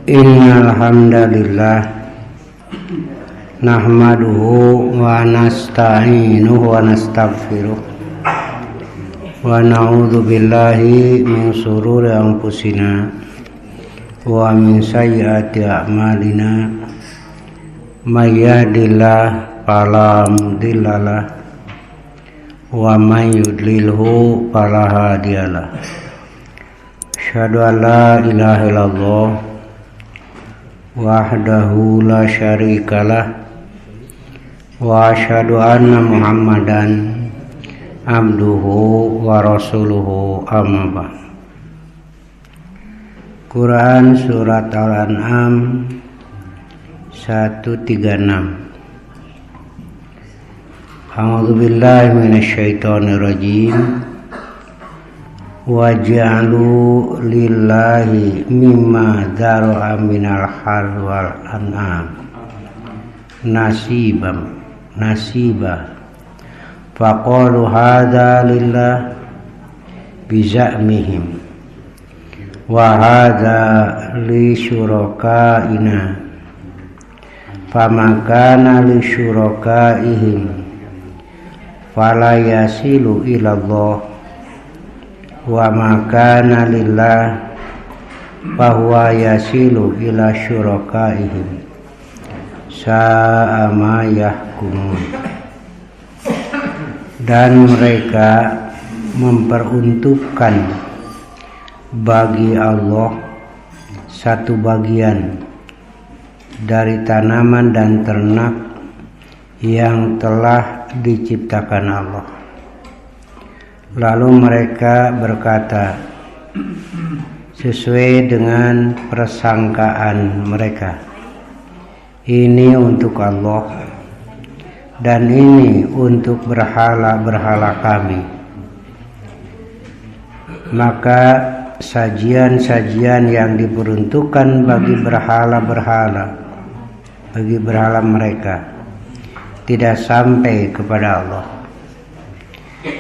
Innal hamdalillah nahmaduhu wa nasta'inuhu wa nastaghfiruh wa na'udzu billahi min shururi anfusina wa min sayyiati a'malina may yahdihillahu fala mudhillalah wa may yudlilhu fala hadiyalah. Asyhadu an la ilaha illallah wahdahu la syarikalah wa asyhadu anna Muhammadan abduhu wa rasuluhu amma ba'd. Quran surat Al-An'am 136. A'udzu billahi minasyaitonir rajim. Waj'alu lillahi mimma dzara'a minal harth wal an'am nasiba faqalu hadza lillah bizamihim wa hadza li syurakaina famakana li syurakaihim fala yasilu ila Allah wa makana lillah fahuwa yasilu ila syurakaihim sa'a ma yahkumun. Dan mereka memperuntukkan bagi Allah satu bagian dari tanaman dan ternak yang telah diciptakan Allah. Lalu mereka berkata sesuai dengan persangkaan mereka, ini untuk Allah dan ini untuk berhala-berhala kami. Maka sajian-sajian yang diperuntukkan bagi berhala-berhala, bagi berhala mereka, tidak sampai kepada Allah.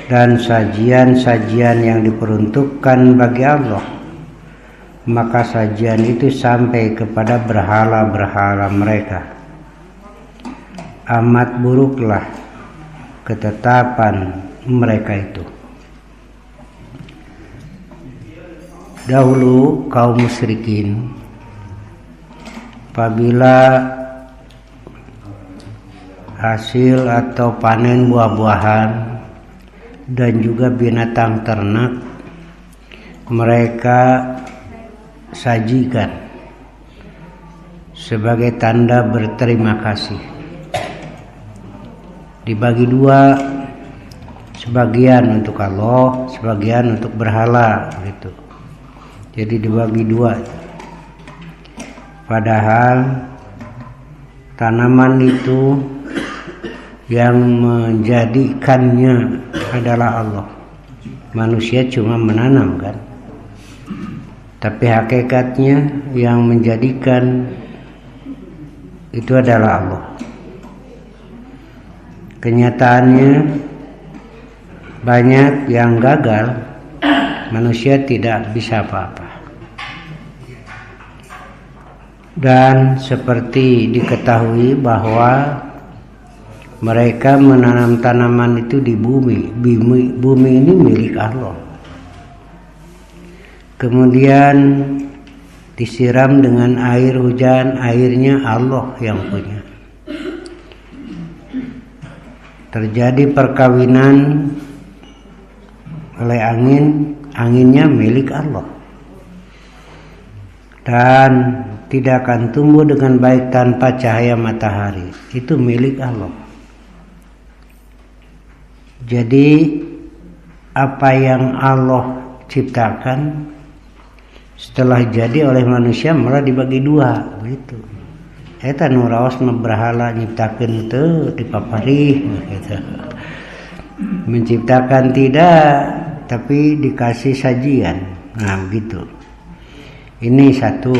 Dan sajian-sajian yang diperuntukkan bagi Allah, maka sajian itu sampai kepada berhala-berhala mereka. Amat buruklah ketetapan mereka itu. Dahulu kaum musyrikin apabila hasil atau panen buah-buahan dan juga binatang ternak mereka sajikan sebagai tanda berterima kasih. Dibagi dua, sebagian untuk Allah, sebagian untuk berhala gitu. Jadi dibagi dua. Padahal tanaman itu yang menjadikannya adalah Allah. Manusia cuma menanam kan, tapi hakikatnya yang menjadikan itu adalah Allah. Kenyataannya banyak yang gagal, manusia tidak bisa apa-apa. Dan seperti diketahui bahwa mereka menanam tanaman itu di bumi. Bumi ini milik Allah. Kemudian disiram dengan air hujan, airnya Allah yang punya. Terjadi perkawinan oleh angin, anginnya milik Allah. Dan tidak akan tumbuh dengan baik tanpa cahaya matahari. Itu milik Allah. Jadi apa yang Allah ciptakan setelah jadi oleh manusia malah dibagi dua begitu. Eta nu raos berhala nyiptakeun teu dipapari gitu. Menciptakan tidak, tapi dikasih sajian. Nah, begitu. Ini satu,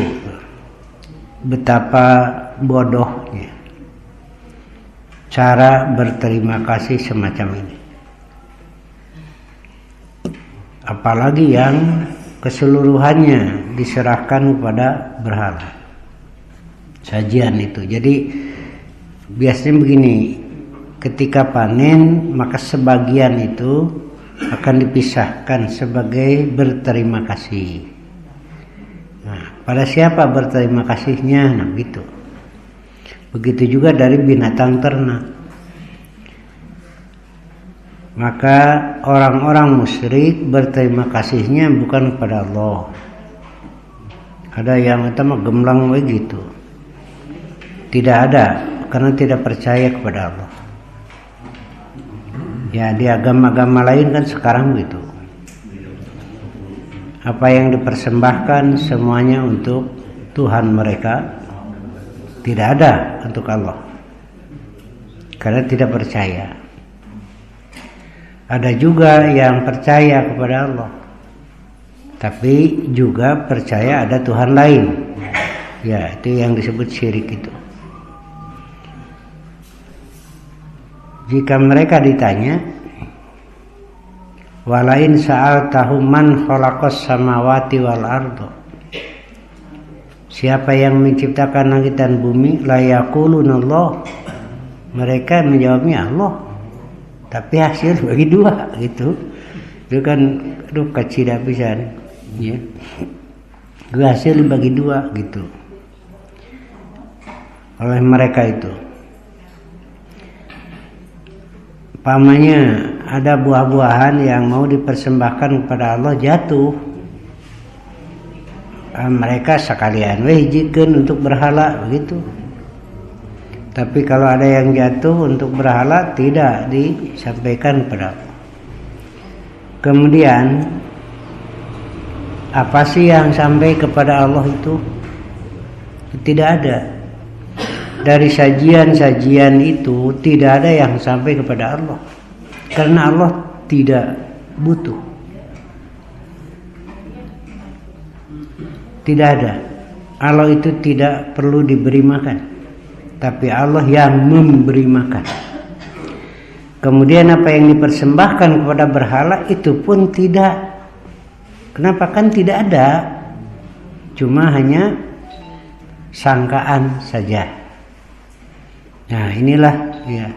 betapa bodohnya cara berterima kasih semacam ini. Apalagi yang keseluruhannya diserahkan kepada berhala. sajian itu. Jadi biasanya begini, ketika panen maka sebagian itu akan dipisahkan sebagai berterima kasih. Nah, pada siapa berterima kasihnya? Nah, gitu. Begitu juga dari binatang ternak. Maka orang-orang musyrik berterima kasihnya bukan kepada Allah. Ada yang utama gemblang begitu. Tidak ada, karena tidak percaya kepada Allah. Ya, di agama-agama lain kan sekarang begitu. Apa yang dipersembahkan semuanya untuk Tuhan mereka, tidak ada untuk Allah, karena tidak percaya. Ada juga yang percaya kepada Allah, tapi juga percaya ada Tuhan lain. Ya, itu yang disebut syirik itu. Jika mereka ditanya, walain sa'altahum man khalaqas samawati wal ardo, siapa yang menciptakan langit dan bumi, la yaquluna Allah, mereka menjawabnya Allah, tapi hasil bagi dua gitu. Itu kan kecil habisan, ya. Hasil dibagi dua gitu oleh mereka itu. Pamannya ada buah-buahan yang mau dipersembahkan kepada Allah jatuh, mereka sekalian hijikeun untuk berhala begitu. Tapi kalau ada yang jatuh untuk berhala, tidak disampaikan kepada Allah. Kemudian apa sih yang sampai kepada Allah itu? Tidak ada. Dari sajian-sajian itu tidak ada yang sampai kepada Allah, karena Allah tidak butuh. Tidak ada. Allah itu tidak perlu diberi makan, tapi Allah yang memberi makan. Kemudian apa yang dipersembahkan kepada berhala itu pun tidak. Kenapa? Kan tidak ada, cuma hanya sangkaan saja. Nah, inilah ya.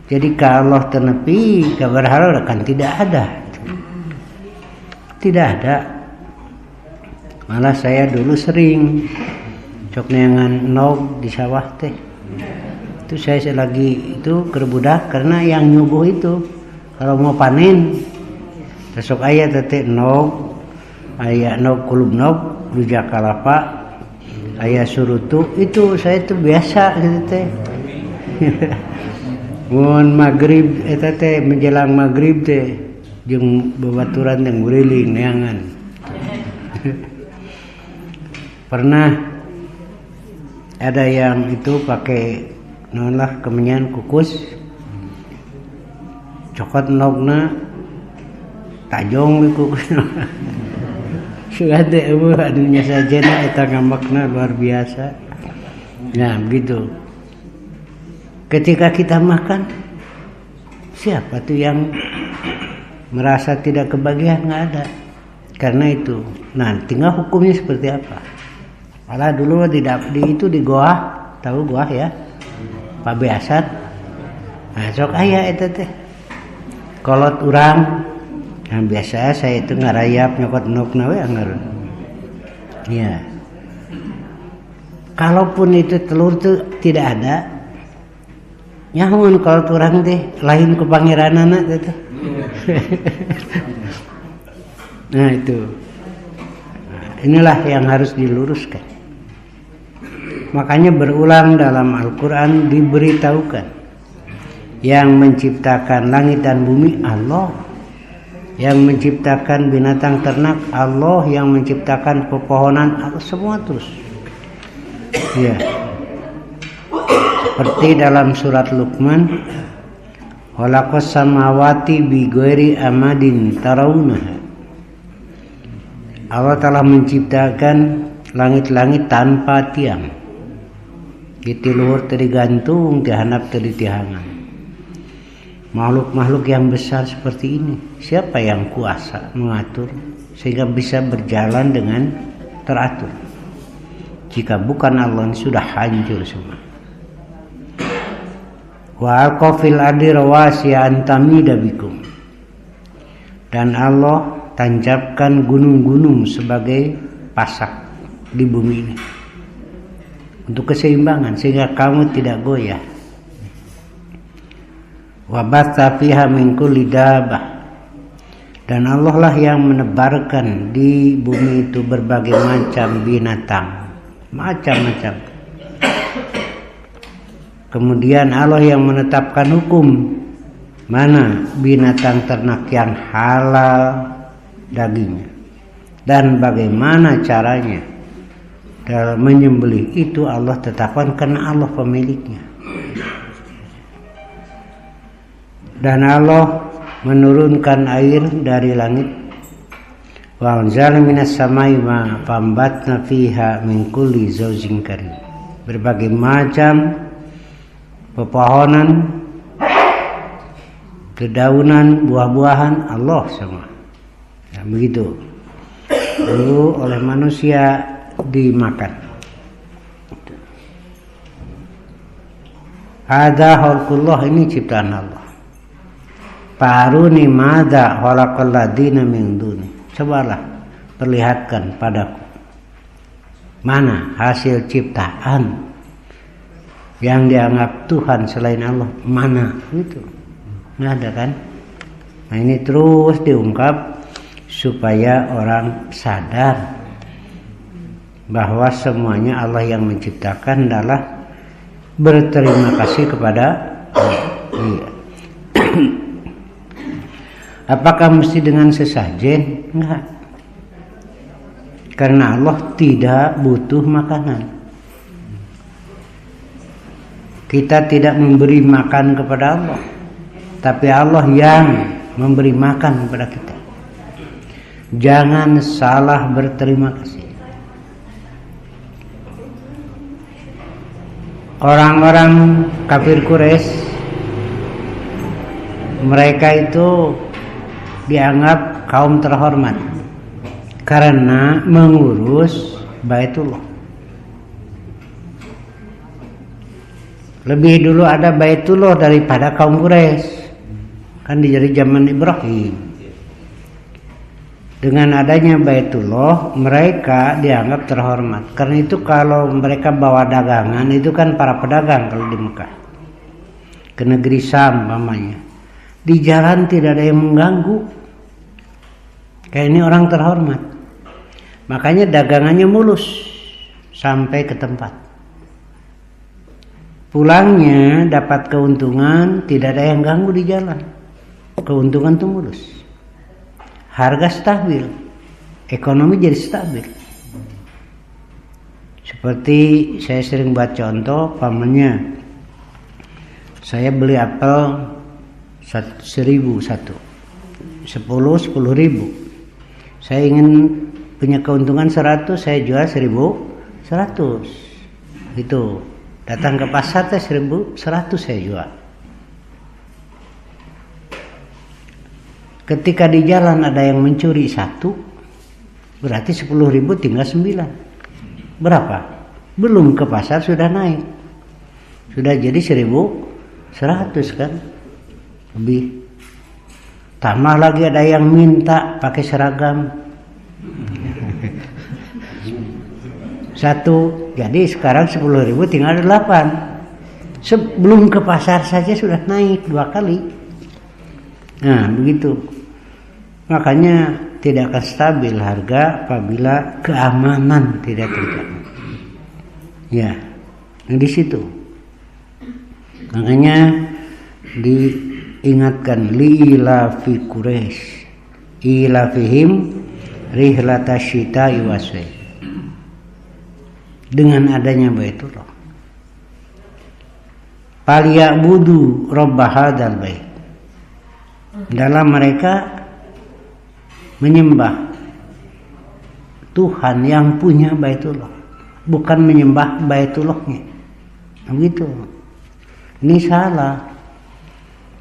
Jadi kalau Allah tenepi ke berhala kan tidak ada. Tidak ada. Malah saya dulu sering cok neangan nog di sawah teh. Itu saya lagi itu kerbudak karena yang nyuguh itu kalau mau panen besok aya teh nog, aya nog kulub nog, rujak kalapa, aya surutu, itu saya itu biasa gitu teh. Mun maghrib eta teh menjelang maghrib teh jeung babaturan yang nguriling neangan. Pernah ada yang itu pakai naonlah kemenyan kukus cokot nogna tajong kukus. Sudah teh adunya sajana eta ngamakna luar biasa. Nah, begitu. Ketika kita makan, siapa tuh yang merasa tidak kebagian? Nggak ada. Karena itu, nah tinggal hukumnya seperti apa? Malah dulu di goah, tahu goah ya? Pak Beasat. Nah, sok aya eta teh. Kolot urang. Nah, biasa saya itu ngarayap nyokot nokna we anggareun. Iya. Kalaupun itu telur tuh tidak ada, nyamun kalau turang teh lain ke pangeranana gitu. Nah itu, inilah yang harus diluruskan. Makanya berulang dalam Al-Quran diberitahukan, yang menciptakan langit dan bumi Allah, yang menciptakan binatang ternak Allah, yang menciptakan pepohonan Allah, semua terus. Ya. Seperti dalam surat Luqman, khalaqas samawati bighairi amadin tarawunaha. Allah telah menciptakan langit-langit tanpa tiang. Di luhur teu digantung, di handap teu ditihangan. Makhluk-makhluk yang besar seperti ini, siapa yang kuasa mengatur sehingga bisa berjalan dengan teratur? jika bukan Allah sudah hancur semua. Wa alqafil ardi rawasiya an tamida bikum. Dan Allah tancapkan gunung-gunung sebagai pasak di bumi ini untuk keseimbangan sehingga kamu tidak goyah. Wa batha fiha min kulli dabbah. Dan Allah lah yang menebarkan di bumi itu berbagai macam binatang, macam-macam. Kemudian Allah yang menetapkan hukum mana binatang ternak yang halal dagingnya dan bagaimana caranya dalam menyembelih itu Allah tetapkan karena Allah pemiliknya. Dan Allah menurunkan air dari langit. Wa anzalna minas samai ma fambatna fiha min kulli zawjin karim. Berbagai macam pepohonan, dedaunan, buah-buahan Allah semua. Ya, begitu. Lalu oleh manusia dimakan. Hadza khalqullah, ini ciptaan Allah. Faruni madza khalaqal ladina min duni. Cobalah perlihatkan padaku mana hasil ciptaan yang dianggap Tuhan selain Allah, mana itu? Nggak ada kan? Nah ini terus diungkap supaya orang sadar bahwa semuanya Allah yang menciptakan adalah berterima kasih kepada Allah. Iya. Apakah mesti dengan sesajen? Enggak. Karena Allah tidak butuh makanan. Kita tidak memberi makan kepada Allah, tapi Allah yang memberi makan kepada kita. Jangan salah berterima kasih. Orang-orang kafir Quraisy, mereka itu dianggap kaum terhormat karena mengurus Baitullah. Lebih dulu ada Baitullah daripada kaum Quraisy. Kan dari zaman Ibrahim. Dengan adanya Baitullah, mereka dianggap terhormat. Karena itu kalau mereka bawa dagangan, itu kan para pedagang kalau di Mekah, ke negeri Syam mamanya. Di jalan tidak ada yang mengganggu. Kayak ini orang terhormat. Makanya dagangannya mulus sampai ke tempat. Pulangnya dapat keuntungan, tidak ada yang ganggu di jalan. Keuntungan itu mulus. Harga stabil. Ekonomi jadi stabil. Seperti saya sering buat contoh, pamannya saya beli apel 1.000 satu, 10.000. Saya ingin punya keuntungan 100, saya jual 1.100. Itu datang ke pasar 1.100 saya jual. Ketika di jalan ada yang mencuri 1, berarti 10.000 tinggal 9. Berapa? Belum ke pasar sudah naik. Sudah jadi 1.100 kan? Lebih. Tambah lagi ada yang minta pakai seragam. 1, jadi sekarang 10.000 tinggal 8. Sebelum ke pasar saja sudah naik 2 kali. Nah begitu. Makanya tidak akan stabil harga apabila keamanan tidak terjaga. Ya, di situ. Makanya diingatkan li'ilafi Quraisy ilafihim rihlatasyita'i wasai. Dengan adanya Baitullah, falyabudu rabb hadzal bait. Dalam mereka menyembah Tuhan yang punya Baitullah, bukan menyembah Baitullahnya. Begitu. Ini salah.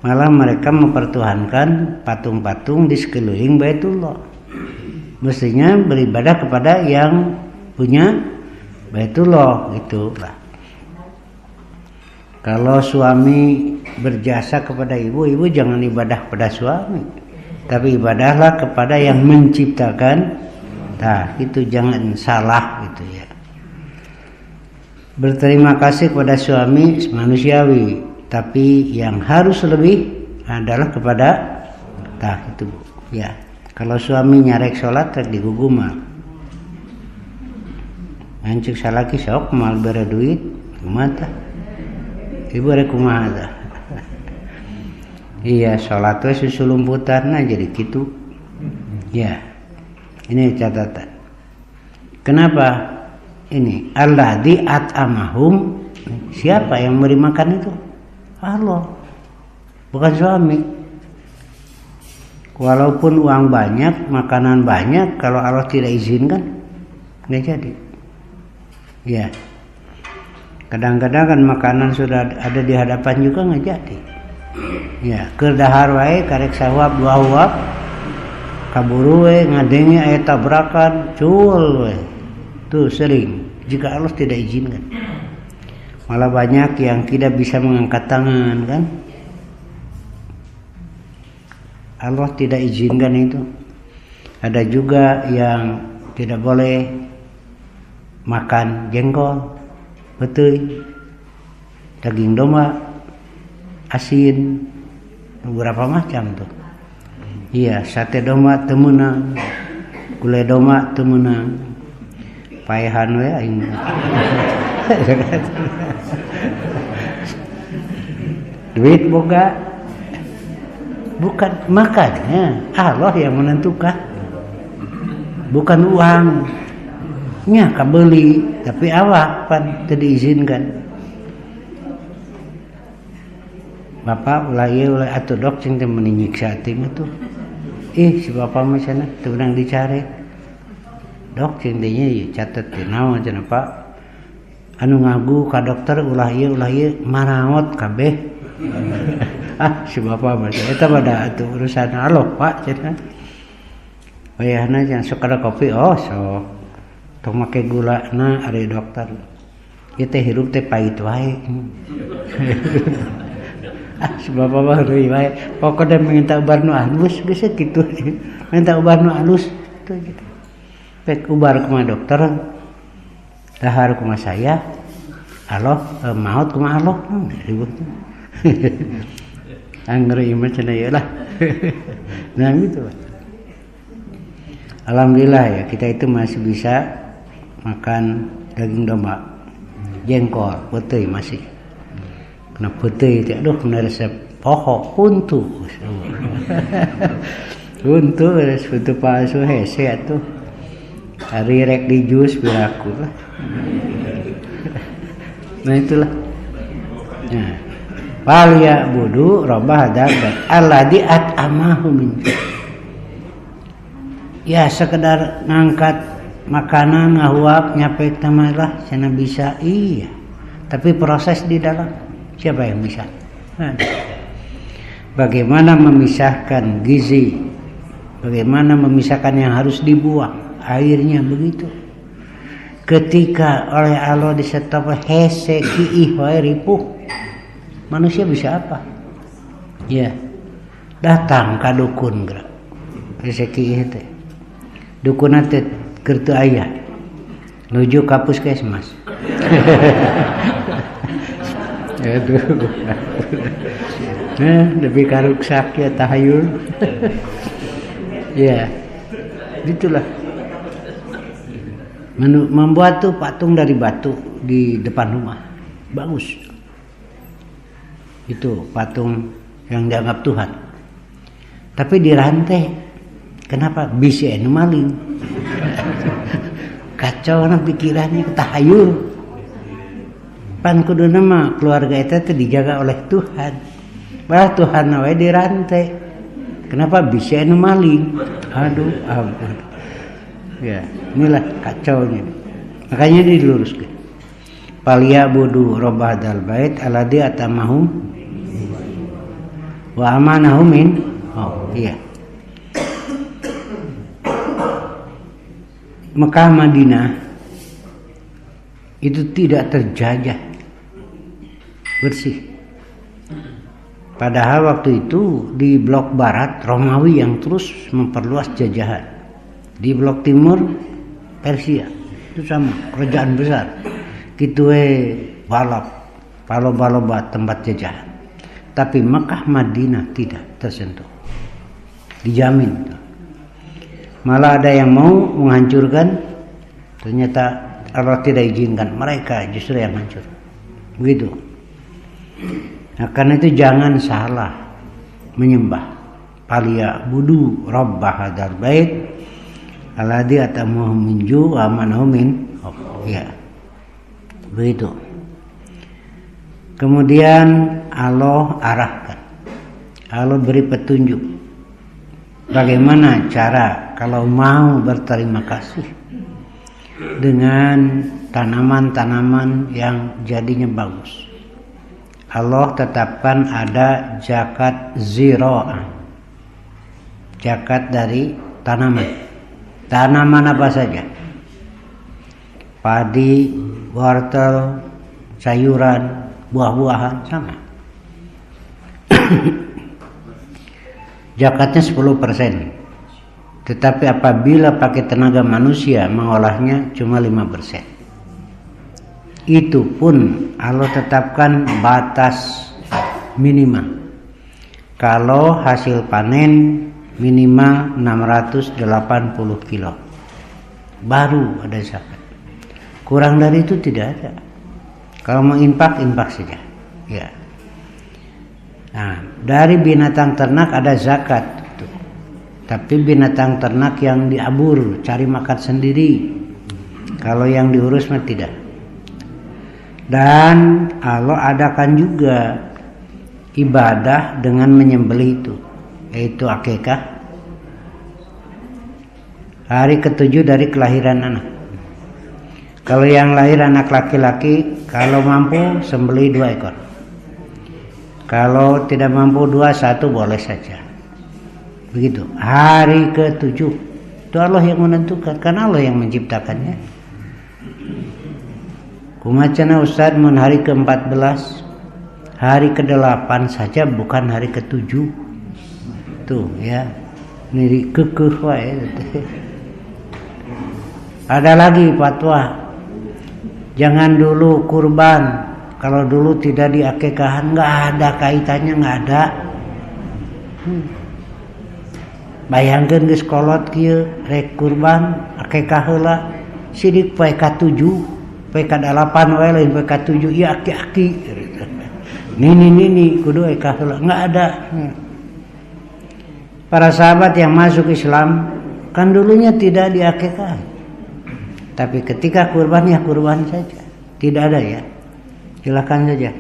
Malah mereka mempertuhankan patung-patung di sekeliling Baitullah. Mestinya beribadah kepada yang punya Baitullah itulah. Kalau suami berjasa kepada ibu, ibu jangan ibadah pada suami, tapi ibadahlah kepada yang menciptakan. Nah, itu jangan salah gitu ya. Berterima kasih kepada suami manusiawi, tapi yang harus lebih adalah kepada itu ya. Kalau suami nyarek sholat rek diguguma. Ancik salaki sok mal bere duit, kumaha ibu rek kumaha tah. Iya, sholat we susulumputanna jadi gitu. Ya. Ini catatan. Kenapa? Ini alladzi at'amahum, siapa yang memberi makan itu? Allah, bukan suami. Walaupun uang banyak, makanan banyak, kalau Allah tidak izinkan nggak jadi. Ya, kadang-kadang kan makanan sudah ada di hadapan juga nggak jadi. Ya, keur dahar wae karek sawab dua uap, kaburu we ngadenge aya tabrakan, cul we. Tuh sering jika Allah tidak izinkan. Malah banyak yang tidak bisa mengangkat tangan kan. Allah tidak izinkan itu. Ada juga yang tidak boleh makan jengkol, betul, daging domba, asin, beberapa macam tuh. Iya, sate domba temenang, gulai domba temenang. Paehan we aing. Duit boga bukan makannya, Allah yang menentukan. Bukan uang. Nya kabeli, tapi awak pan teu diizinkan. Bapak ulah ieu ulah atuh dok cing teh meuni nyiksa teh tuh. Si bapak mah cenah teu urang dicare. Dok cintinya ya catat naon cenah Pak, anu ngagu ka dokter ulah ieu maraot kabeh. Si bapak mah eta pada atuh urusan Allah Pak cenah. Wayahna jangan sok ada kopi, sok tong make gulana ari dokter. Ieu teh hirup teh pait wae. Si bapak mah deui wae, pokona minta ubar nu halus geus kitu. Minta ubar nu halus tuh gitu. Pek ubar kuma dokter, dahar kuma saya, Allah maut kuma Allah, ribut. Angger imah cenah ieu lah. Nah gitu. Alhamdulillah ya kita itu masih bisa makan daging domba, jengkol, putih masih. Kena putih itu, aduh kena resep pohok puntu. Puntu resep puntu palsu hese atuh. Hari rek di jus biraku lah. Nah itulah. Nah, wal ya budu robah dabat alladzi at'amahu min. Ya sekedar ngangkat makanan ngahuap nyapek tamalah cenah bisa iya. Tapi proses di dalam siapa yang bisa? Nah, bagaimana memisahkan gizi? Bagaimana memisahkan yang harus dibuang? Airnya begitu. Ketika oleh Allah disetop hese kiih wae ripuh, manusia bisa apa? Ya, datang ka dukun geura. Hese kiih teh. Dukun teh keur teu aya. Nuju ka puskesmas. Aduh. Nah, lebih karuksak ya tahayul. Ya. Gitulah. Membuat tuh patung dari batu di depan rumah. Bagus. Itu patung yang dianggap Tuhan. Tapi dirantai. Kenapa? Bisa anu maling. Kacau na pikirannya tahayul. Pan kuduna mah keluarga eta teh dijaga oleh Tuhan. Bah Tuhan we dirantai. Kenapa bisa anu maling? Aduh, ampun. Ya, inilah kacaunya. Makanya diluruskan. Palia budu robadal bait alladzi atamahum wa amanahum min. Oh, iya. Mekah Madinah itu tidak terjajah, bersih. Padahal waktu itu di blok barat Romawi yang terus memperluas jajahan. Di blok timur Persia itu sama, kerajaan besar. Kitue balap, palo-baloba tempat jajahan. Tapi Mekah Madinah tidak tersentuh. Dijamin. Malah ada yang mau menghancurkan, ternyata Allah tidak izinkan, mereka justru yang hancur. Begitu. Nah, karena itu jangan salah menyembah. Palia budu rabbah hadzal bait alladzi atamuhu min ju' wa amanahu min ya. Begitu. Kemudian Allah arahkan. Allah beri petunjuk. Bagaimana cara kalau mau berterima kasih dengan tanaman-tanaman yang jadinya bagus. Allah tetapkan ada zakat zira'ah, zakat dari tanaman. Tanaman apa saja? Padi, wortel, sayuran, buah-buahan sama. Zakatnya 10%. Tetapi apabila pakai tenaga manusia mengolahnya cuma 5%. Itu pun Allah tetapkan batas minimal. Kalau hasil panen minimal 680 kilo baru ada zakat. Kurang dari itu tidak ada. Kalau mau infak saja. Ya. Nah, dari binatang ternak ada zakat. Tapi binatang ternak yang diabur, cari makan sendiri. Kalau yang diurus mah tidak. Dan Allah adakan juga ibadah dengan menyembelih itu, yaitu akikah. Hari ke-7 dari kelahiran anak. Kalau yang lahir anak laki-laki, kalau mampu sembelih 2 ekor. Kalau tidak mampu 2, 1 boleh saja. Begitu. Hari ke-7 itu Allah yang menentukan, karena Allah yang menciptakannya. Kumacana Ustaz mun hari ke-14, hari ke-8 saja bukan hari ke-7. Tuh ya. Niri kekeh wae. Ada lagi fatwa. Jangan dulu kurban. Kalau dulu tidak diakikahan, enggak ada kaitannya, enggak ada. Bayangkeun geus kolot kieu rek kurban akikah heula sidik poe ka-7 poe ka-8 wae lain poe ka-7 ieu aki-aki nini kudu akikah heula enggak ada. Para sahabat yang masuk Islam kan dulunya tidak diakikah, tapi ketika kurban ya kurban saja, tidak ada ya, silakan saja.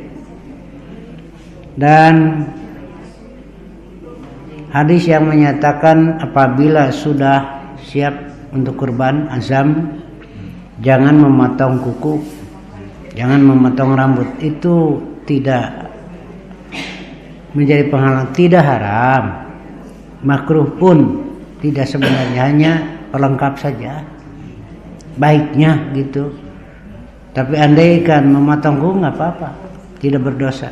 Dan hadis yang menyatakan apabila sudah siap untuk kurban azam, jangan memotong kuku, jangan memotong rambut, itu tidak menjadi penghalang, tidak haram, makruh pun tidak sebenarnya, hanya pelengkap saja, baiknya gitu. Tapi andaikan memotong kuku nggak apa-apa, tidak berdosa.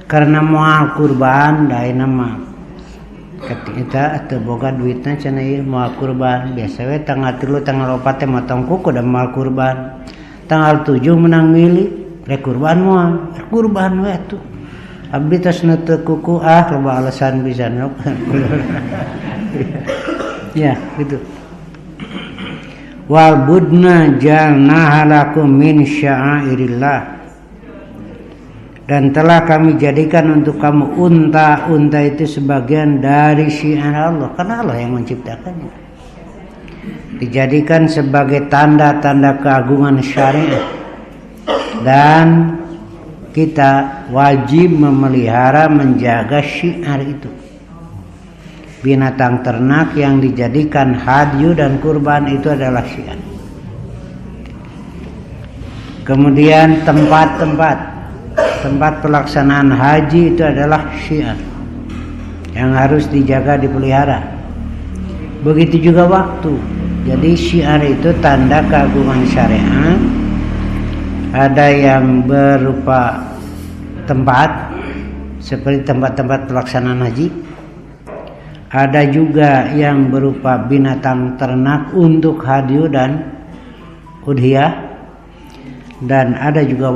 Karena moal kurban dae nama ketika teu boga duitna cenah ieu moal kurban biasa we tanggal 3 tanggal 4 teh motong kuku da moal kurban, tanggal 7 menang milih rek kurban moal kurban we tuh abdi tos neuteu kuku loba alasan pisan. Ya gitu. Wal budna jalna halakum min sya'airillah, dan telah kami jadikan untuk kamu unta itu sebagian dari syiar Allah, karena Allah yang menciptakannya. Dijadikan sebagai tanda-tanda keagungan syariat, dan kita wajib memelihara, menjaga syiar itu. Binatang ternak yang dijadikan hadyu dan kurban itu adalah syiar. Kemudian tempat pelaksanaan haji itu adalah syiar yang harus dijaga, dipelihara. Begitu juga waktu. Jadi syiar itu tanda keagungan syariat. Ada yang berupa tempat seperti tempat-tempat pelaksanaan haji. Ada juga yang berupa binatang ternak untuk hadyu dan udhiyah. Dan ada juga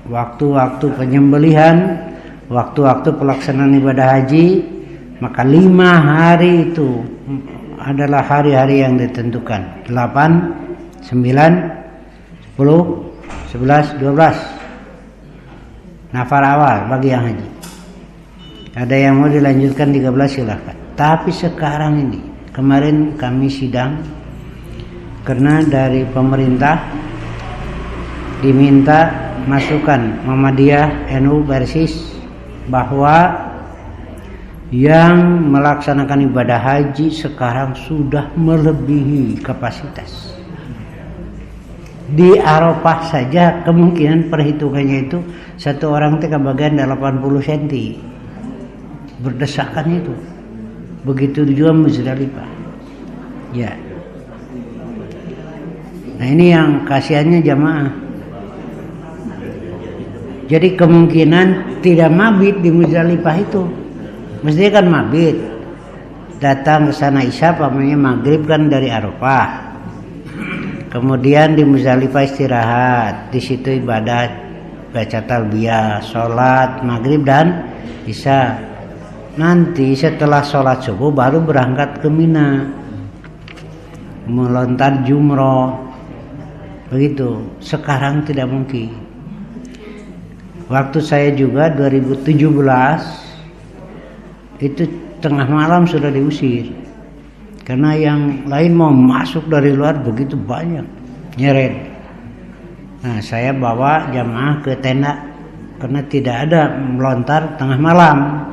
waktu-waktu penyembelihan, waktu-waktu pelaksanaan ibadah haji. Maka 5 hari itu adalah hari-hari yang ditentukan. 8, 9, 10, 11, 12 nafar awal bagi yang haji. Ada yang mau dilanjutkan 13 silahkan. Tapi sekarang ini, kemarin kami sidang karena dari pemerintah diminta masukan Muhammadiyah NU Persis bahwa yang melaksanakan ibadah haji sekarang sudah melebihi kapasitas. Di Arafah saja kemungkinan perhitungannya itu satu orang itu kebagian 80 cm. Berdesakan itu. Begitu juga Muzdalifah. Ya. Nah ini yang kasihannya jamaah. Jadi kemungkinan tidak mabit di Muzdalifah itu. Mestinya kan mabit. Datang ke sana Isya pamanya maghrib kan dari Arafah. Kemudian di Muzdalifah istirahat, di situ ibadah, baca talbiyah, sholat maghrib dan isya. Nanti setelah sholat subuh baru berangkat ke Mina, melontar jumroh, begitu. Sekarang tidak mungkin. Waktu saya juga 2017 itu tengah malam sudah diusir. Karena yang lain mau masuk dari luar begitu banyak, nyeret. Nah saya bawa jamaah ke tenda karena tidak ada melontar tengah malam.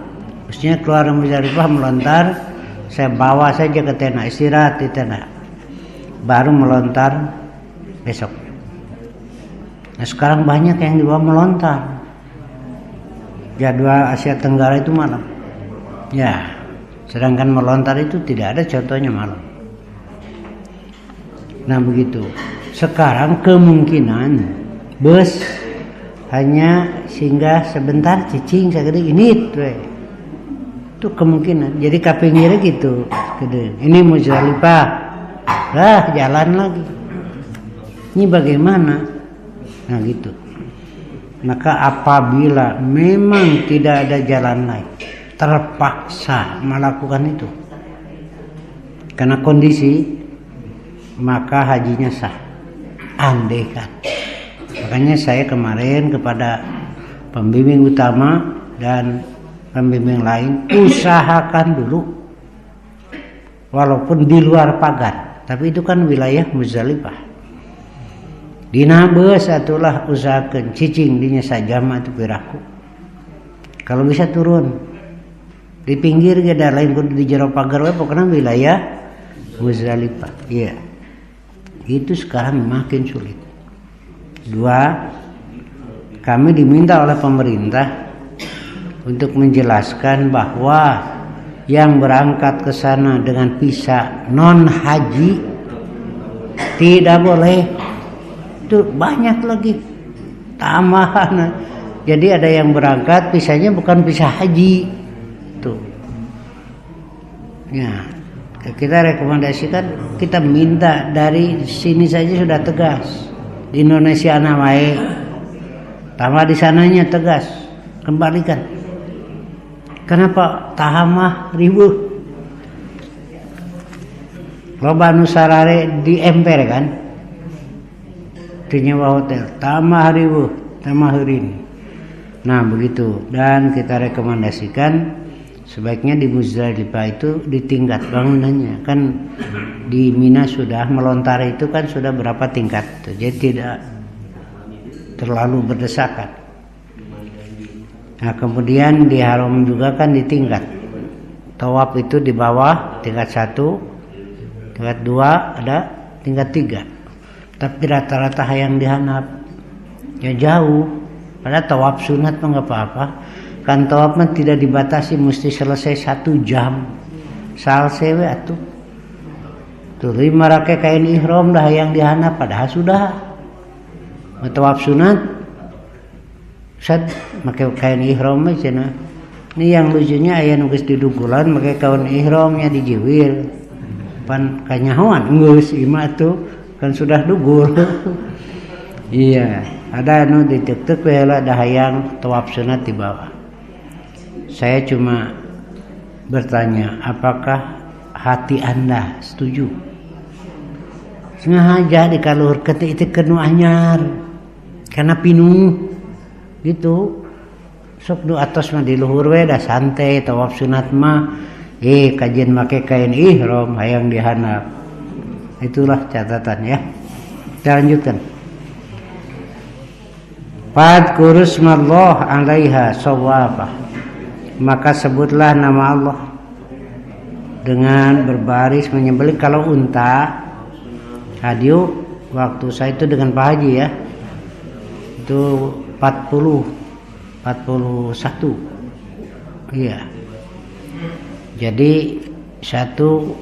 Mestinya keluar Muzdalifah melontar, saya bawa saja ke tenda, istirahat di tenda, baru melontar besok. Nah sekarang banyak yang dibawa melontar. Jadwal Asia Tenggara itu malam. Ya. Sedangkan melontar itu tidak ada contohnya malam. Nah begitu. Sekarang kemungkinan bus hanya singgah sebentar cicing segede ini itu kemungkinan. Jadi kapingirnya gitu. Ini Muzdalifah. Jalan lagi. Ini bagaimana? Nah gitu. Maka apabila memang tidak ada jalan lain, terpaksa melakukan itu karena kondisi, maka hajinya sah. Andaikan. Makanya saya kemarin kepada pembimbing utama dan pembimbing lain, usahakan dulu walaupun di luar pagar, tapi itu kan wilayah Muzdalifah. Dina beus atulah usahakan cicing dinya sajama itu piraku. Kalau bisa turun di pinggir geda lain kudu di jero pagar we pokoknya wilayah Muzdalifah. Iya. Itu sekarang makin sulit. 2, kami diminta oleh pemerintah untuk menjelaskan bahwa yang berangkat ke sana dengan visa non haji tidak boleh. Itu banyak lagi tambahan. Jadi ada yang berangkat visanya bukan visa haji. Tuh. Ya, kita rekomendasikan, kita minta dari sini saja sudah tegas. Di Indonesia namanya tambah di sananya tegas, kembalikan. Kenapa tahamah ribu? Loba nu sarare di emper kan? Nyewa hotel tamah ribu tamah hurin. Nah begitu. Dan kita rekomendasikan sebaiknya di Muzdalifah itu ditingkat bangunannya. Kan di Mina sudah melontar itu kan sudah berapa tingkat tuh. Jadi tidak terlalu berdesakan. Nah kemudian di Haram juga kan ditingkat. Tawaf itu di bawah tingkat 1, tingkat 2, ada tingkat 3. Tapi rata-rata yang dihanap ya jauh. Pada tawaf sunat mah nggak apa-apa. Kan tawaf mah tidak dibatasi mesti selesai 1 jam. Salse we atuh. tuh marake kain ihram dah yang dihandap padahal sudah tawaf sunat sad make kain ihram mah cenah. Ini yang lucunya aya nu geus didugulan make kain ihramnya dijiwil. Pan kanyahoan geus imah tuh kan sudah dugul. Iya, ada anu ditek-tek heula da hayang tawaf sunat di bawah. Saya cuma bertanya, apakah hati Anda setuju? Sengaja dikaluhurkeun itu kenu anyar. Karena pinuh gitu. Sok du atos mah di luhur we da santai tawaf sunat mah kajian make kain ihram hayang dihandap. Itulah catatan ya. Kita lanjutkan. Fadhkur ismallah 'alaiha shawwabah. Maka sebutlah nama Allah dengan berbaris menyembelih. Kalau unta hadiu waktu saya itu dengan Pak Haji ya. Itu 41. Iya. Jadi satu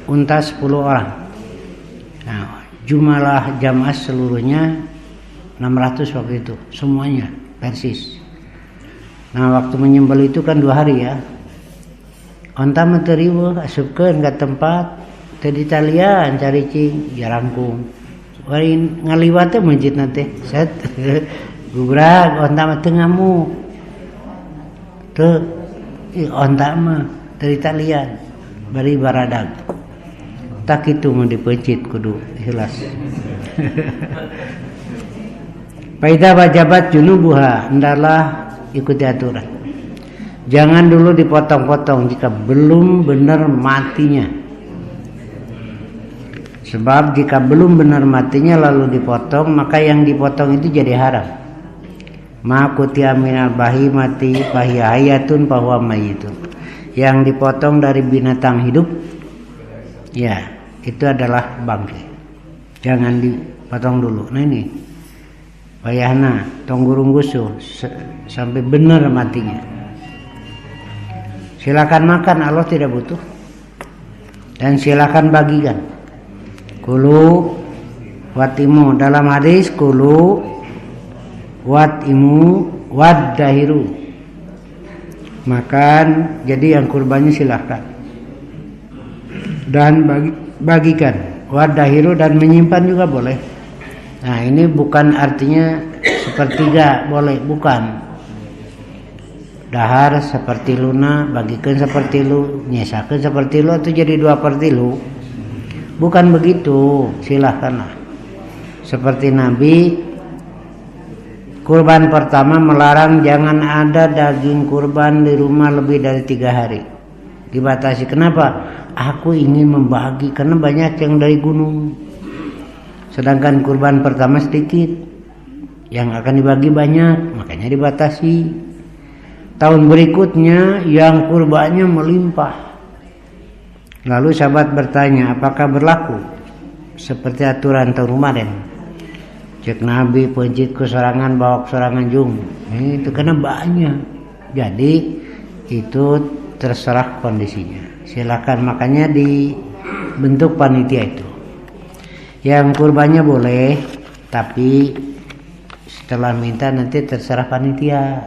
unta 10 orang. Nah, jumlah jamaah seluruhnya 600 waktu itu, semuanya persis. Nah, waktu menyembelih itu kan 2 hari ya. Onta mah teu riweuh asupkeun ka tempat teu ditalian caricing jarangkung. Wari ngaliwat teh masjidna teh. Set gubrag onta mah teu ngamuk. Teu onta mah teu ditalian bari baradag. Tak kitu mah dipencit kudu ikhlas. Faida wajabat junubuha, hendaklah ikuti aturan. Jangan dulu dipotong-potong jika belum benar matinya. Sebab jika belum benar matinya lalu dipotong, maka yang dipotong itu jadi haram. Ma kutia minal bahimati fahiya hayatun fahuwa mayyitun. Yang dipotong dari binatang hidup, ya itu adalah bangkai. Jangan dipotong dulu. Nah ini bayahna tong gurung gusuh sampai benar matinya. Silakan makan, Allah tidak butuh. Dan silakan bagikan. Kulu watimu, dalam hadis kulu watimu wadahiru. Makan, jadi yang kurbannya silakan. Dan bagikan. Wadahiru dan menyimpan juga boleh. Nah, ini bukan artinya sepertiga boleh, bukan. Dahar seperti luna, bagikan seperti lu, nyesakeun seperti lu atau jadi 2/3. Bukan begitu, silahkanlah. Seperti Nabi kurban pertama melarang jangan ada daging kurban di rumah lebih dari 3 hari. Dibatasi. Kenapa? Aku ingin membagi karena banyak yang dari gunung. Sedangkan kurban pertama sedikit, yang akan dibagi banyak, makanya dibatasi. Tahun berikutnya yang kurbannya melimpah. Lalu sahabat bertanya, apakah berlaku seperti aturan tahun kemarin? Cek Nabi pencit ke sorangan bawa ke sorangan jung. Itu karena banyak. Jadi itu terserah kondisinya. Silakan, makanya dibentuk panitia itu. Yang kurbannya boleh, tapi setelah minta nanti terserah panitia.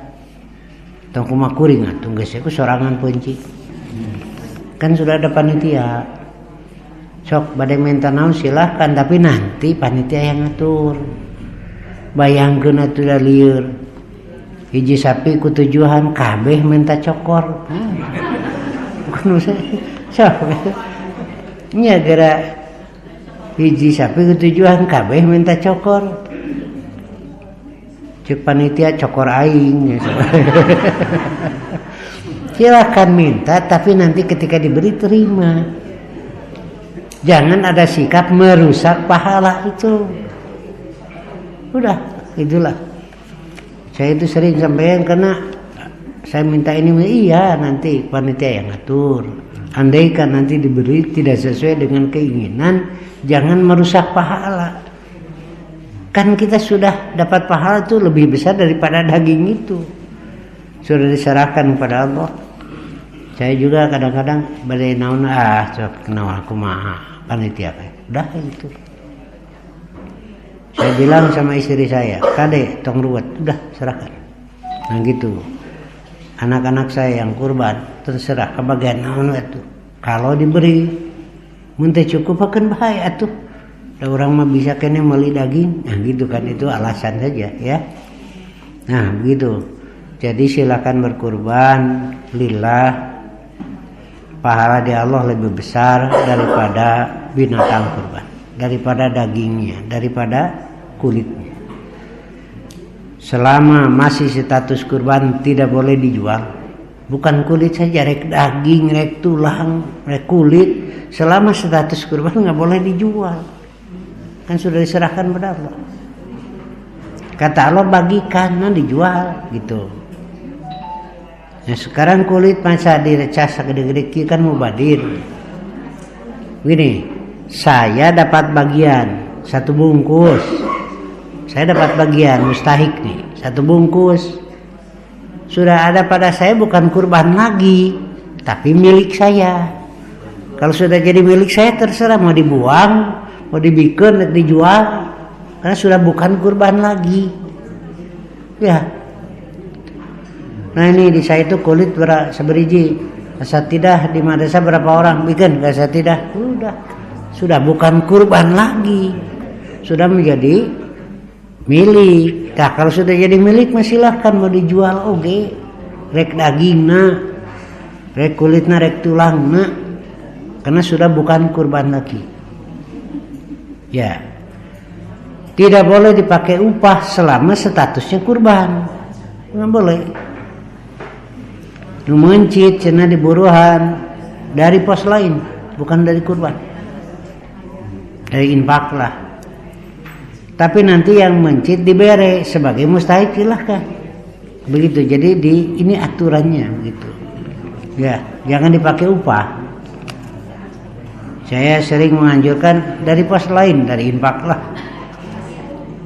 Tong kumaha kuring atuh geus ku sorangan peunci. Kan sudah ada panitia. Sok bade minta naon silahkan, tapi nanti panitia yang ngatur. Bayangkeun atuh da lieur. Hiji sapi ku tujuan kabeh minta cokor. Bukan usah. Sok. Nya gara hiji sapi ku tujuan kabeh minta cokor. Cek panitia cokor aing. Silakan minta, tapi nanti ketika diberi terima. Jangan ada sikap merusak pahala itu. Udah, itulah. Saya itu sering sampaikan karena saya minta ini, iya nanti panitia yang ngatur. Andaikan nanti diberi tidak sesuai dengan keinginan, jangan merusak pahala. Kan kita sudah dapat pahala itu lebih besar daripada daging itu. Sudah diserahkan kepada Allah. Saya juga kadang-kadang badai naon sok kenal kumaha. panitia. Udah itu. Saya bilang sama istri saya, kade tong ruwet, udah serahkan. Nah gitu. Anak-anak saya yang kurban terserah kebagian naon itu. Kalau diberi muntah cukup akan bahaya tuh. Ada orang mah bisa kene meuli daging. Nah gitu kan, itu alasan saja ya. Nah begitu. Jadi silakan berkurban lillah. Pahala di Allah lebih besar daripada binatang kurban, daripada dagingnya, daripada kulitnya. Selama masih status kurban tidak boleh dijual. Bukan kulit saja, rek daging, rek tulang, rek kulit. Selama status kurban nggak boleh dijual. Kan sudah diserahkan pada Allah. Kata Allah bagikan, nah dijual gitu. Nah sekarang kulit masa direcas gede-gede kan mubadir. Gini, saya dapat bagian 1 bungkus. Saya dapat bagian mustahik nih 1 bungkus. Sudah ada pada saya, bukan kurban lagi, tapi milik saya. Kalau sudah jadi milik saya terserah mau dibuang, mau dibikin, dijual, karena sudah bukan kurban lagi. Ya. Nah ini di saya itu kulit seberiji. Asatidah di madrasah berapa orang bikin asatidah? Sudah bukan kurban lagi. Sudah menjadi milik. Nah kalau sudah jadi milik silahkan mau dijual oke. Rek dagingna, rek kulitna, rek tulangna. Karena sudah bukan kurban lagi. Ya. Tidak boleh dipakai upah selama statusnya kurban. Nggak boleh. Mencit cina di buruhan dari pos lain, bukan dari kurban, dari infak lah. Tapi nanti yang mencit diberi sebagai mustahik silahkan. Begitu. Jadi ini aturannya begitu. Ya, jangan dipakai upah. Saya sering menganjurkan dari pos lain, dari infak lah.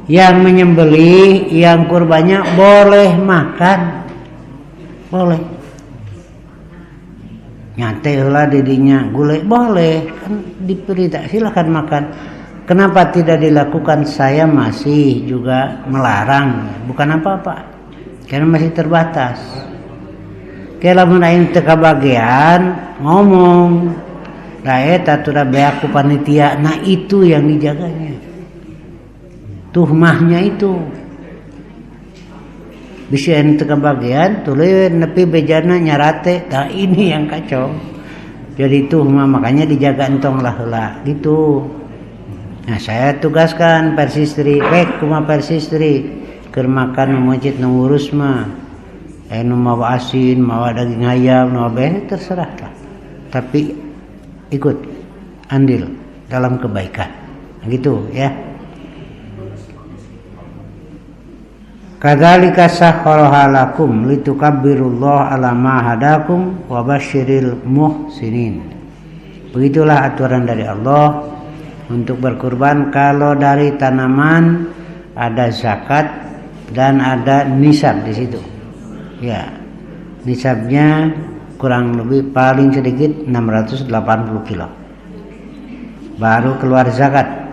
Yang menyembelih, yang kurbannya boleh makan, boleh. Nyate lah didinya gulai boleh kan diperintah silakan makan. Kenapa tidak dilakukan? Saya masih juga melarang, bukan apa-apa, karena masih terbatas. Kalau mun aing teu kabagian ngomong, da eta teu da beak ku panitia. Nah itu yang dijaganya. Tuhmahnya itu. Bisa ente kebagian tulis nepi bejana nyarate. Nah ini yang kacau. Jadi itu makanya dijaga entong lah gitu. Nah saya tugaskan persistri, kuma persistri keur makan memojit ngurus mah. Nu mawa asin, mawa daging ayam, mawa beh terserah lah. Tapi ikut andil dalam kebaikan. Gitu ya. Kadzalika sakhkharaha lakum litukabbirullaha 'ala ma hadakum wa basyiril muhsinin. Begitulah aturan dari Allah untuk berkurban kalau dari tanaman ada zakat dan ada nisab di situ. Ya. Nisabnya kurang lebih paling sedikit 680 kilo. Baru keluar zakat.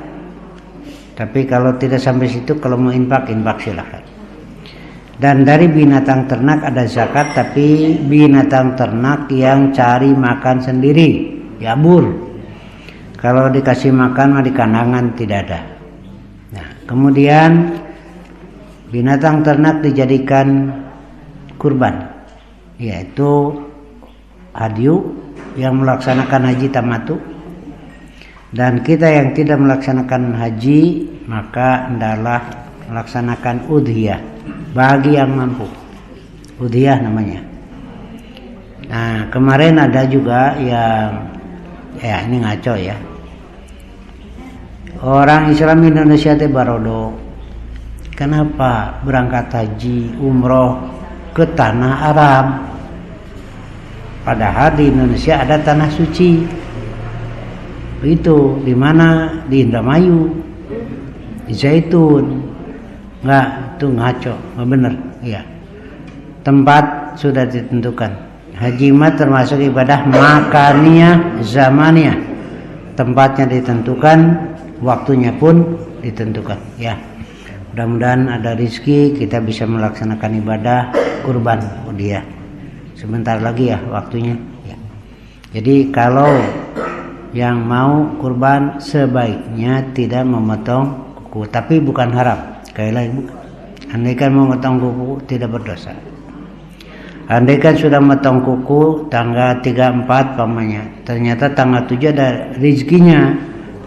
Tapi kalau tidak sampai situ, kalau mau infak silakan. Dan dari binatang ternak ada zakat, tapi binatang ternak yang cari makan sendiri, yabur. Kalau dikasih makan mah di kandangan tidak ada. Nah, kemudian binatang ternak dijadikan kurban, yaitu hadyu yang melaksanakan haji tamatu. Dan kita yang tidak melaksanakan haji, maka hendaklah melaksanakan udhiyah bagi yang mampu. Udhiyah namanya. Nah kemarin ada juga yang ini ngaco ya, orang Islam Indonesia teh barodo. Kenapa berangkat haji umroh ke tanah Arab, padahal di Indonesia ada tanah suci? Itu di mana? Di Indramayu, di Zaitun. Enggak, itu ngaco, enggak benar. Iya. Tempat sudah ditentukan. Haji mah termasuk ibadah makaniyah zamaniyah. tempatnya ditentukan, waktunya pun ditentukan. Ya, mudah-mudahan ada rezeki kita bisa melaksanakan ibadah kurban dia. Sebentar lagi ya waktunya. Ya. Jadi kalau yang mau kurban sebaiknya tidak memotong kuku, tapi bukan haram. Sekali lagi bukan. Andaikan memotong kuku tidak berdosa. Andaikan sudah memotong kuku tanggal 34 pamannya, ternyata tanggal 7 ada rezekinya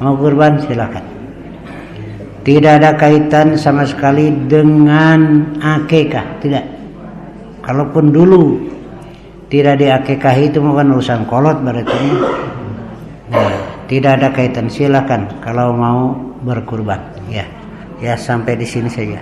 mau kurban, silakan. Tidak ada kaitan sama sekali dengan akikah, tidak. Kalaupun dulu tidak diakikahi itu bukan urusan kolot berarti. Nah, tidak ada kaitan, silakan kalau mau berkurban. Ya, sampai di sini saja.